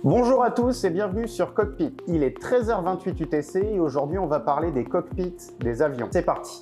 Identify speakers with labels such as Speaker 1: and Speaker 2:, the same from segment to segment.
Speaker 1: Bonjour à tous et bienvenue sur Cockpit. Il est 13h28 UTC et aujourd'hui on va parler des cockpits des avions. C'est parti!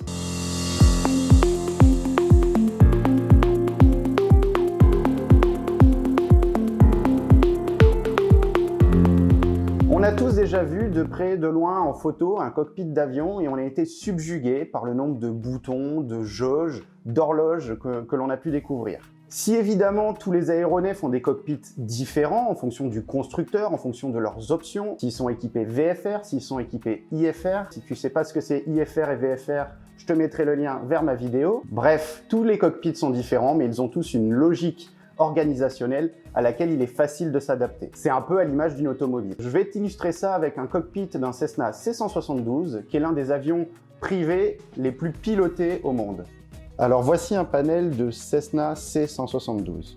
Speaker 1: On a tous déjà vu de près de loin en photo un cockpit d'avion et on a été subjugué par le nombre de boutons, de jauges, d'horloges que l'on a pu découvrir. Si évidemment tous les aéronefs ont des cockpits différents en fonction du constructeur, en fonction de leurs options, s'ils sont équipés VFR, s'ils sont équipés IFR, si tu sais pas ce que c'est IFR et VFR, je te mettrai le lien vers ma vidéo. Bref, tous les cockpits sont différents mais ils ont tous une logique organisationnelle à laquelle il est facile de s'adapter. C'est un peu à l'image d'une automobile. Je vais t'illustrer ça avec un cockpit d'un Cessna C172 qui est l'un des avions privés les plus pilotés au monde. Alors voici un panel de Cessna C172.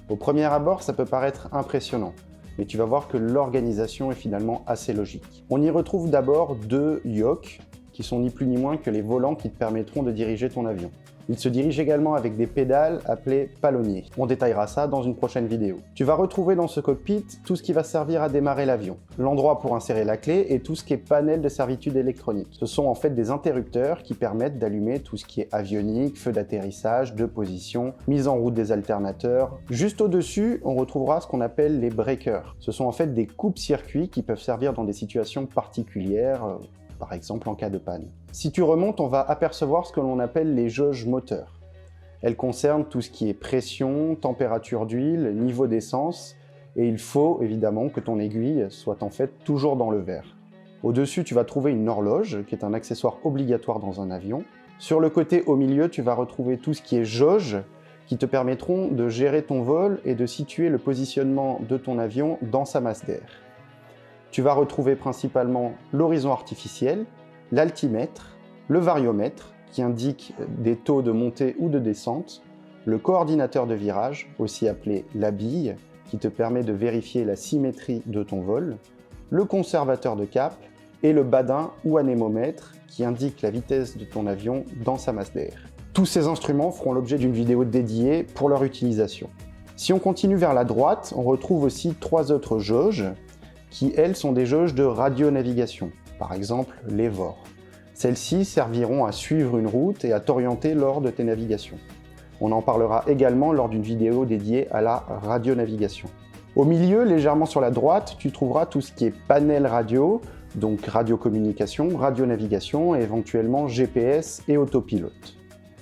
Speaker 1: Au premier abord, ça peut paraître impressionnant, mais tu vas voir que l'organisation est finalement assez logique. On y retrouve d'abord deux yokes, qui sont ni plus ni moins que les volants qui te permettront de diriger ton avion. Il se dirige également avec des pédales appelées palonniers. On détaillera ça dans une prochaine vidéo. Tu vas retrouver dans ce cockpit tout ce qui va servir à démarrer l'avion, l'endroit pour insérer la clé et tout ce qui est panel de servitude électronique. Ce sont en fait des interrupteurs qui permettent d'allumer tout ce qui est avionique, feu d'atterrissage, de position, mise en route des alternateurs. Juste au-dessus, on retrouvera ce qu'on appelle les breakers. Ce sont en fait des coupes-circuits qui peuvent servir dans des situations particulières, par exemple en cas de panne. Si tu remontes, on va apercevoir ce que l'on appelle les jauges moteurs. Elles concernent tout ce qui est pression, température d'huile, niveau d'essence, et il faut évidemment que ton aiguille soit en fait toujours dans le vert. Au-dessus, tu vas trouver une horloge, qui est un accessoire obligatoire dans un avion. Sur le côté au milieu, tu vas retrouver tout ce qui est jauge, qui te permettront de gérer ton vol et de situer le positionnement de ton avion dans sa masse d'air. Tu vas retrouver principalement l'horizon artificiel, l'altimètre, le variomètre qui indique des taux de montée ou de descente, le coordinateur de virage, aussi appelé la bille, qui te permet de vérifier la symétrie de ton vol, le conservateur de cap et le badin ou anémomètre qui indique la vitesse de ton avion dans sa masse d'air. Tous ces instruments feront l'objet d'une vidéo dédiée pour leur utilisation. Si on continue vers la droite, on retrouve aussi trois autres jauges qui, elles, sont des jauges de radionavigation, par exemple les VOR. Celles-ci serviront à suivre une route et à t'orienter lors de tes navigations. On en parlera également lors d'une vidéo dédiée à la radionavigation. Au milieu, légèrement sur la droite, tu trouveras tout ce qui est panel radio, donc radiocommunication, radionavigation et éventuellement GPS et autopilote.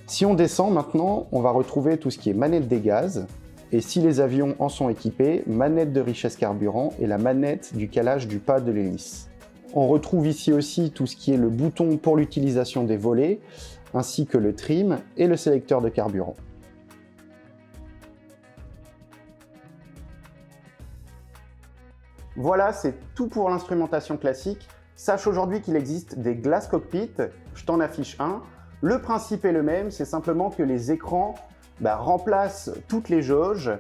Speaker 1: Si on descend maintenant, on va retrouver tout ce qui est manette des gaz, et si les avions en sont équipés, manette de richesse carburant et la manette du calage du pas de l'hélice. On retrouve ici aussi tout ce qui est le bouton pour l'utilisation des volets, ainsi que le trim et le sélecteur de carburant. Voilà, c'est tout pour l'instrumentation classique. Sache aujourd'hui qu'il existe des glass cockpits, je t'en affiche un. Le principe est le même, c'est simplement que les écrans remplace toutes les jauges,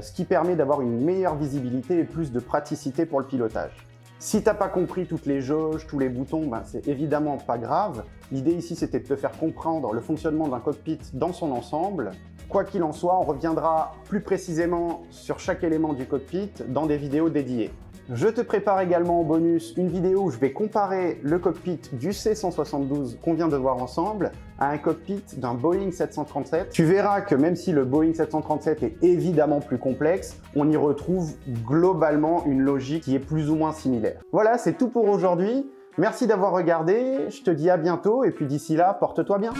Speaker 1: ce qui permet d'avoir une meilleure visibilité et plus de praticité pour le pilotage. Si t'as pas compris toutes les jauges, tous les boutons, c'est évidemment pas grave. L'idée ici, c'était de te faire comprendre le fonctionnement d'un cockpit dans son ensemble. Quoi qu'il en soit, on reviendra plus précisément sur chaque élément du cockpit dans des vidéos dédiées. Je te prépare également en bonus une vidéo où je vais comparer le cockpit du C172 qu'on vient de voir ensemble à un cockpit d'un Boeing 737. Tu verras que même si le Boeing 737 est évidemment plus complexe, on y retrouve globalement une logique qui est plus ou moins similaire. Voilà, c'est tout pour aujourd'hui. Merci d'avoir regardé, je te dis à bientôt et puis d'ici là, porte-toi bien.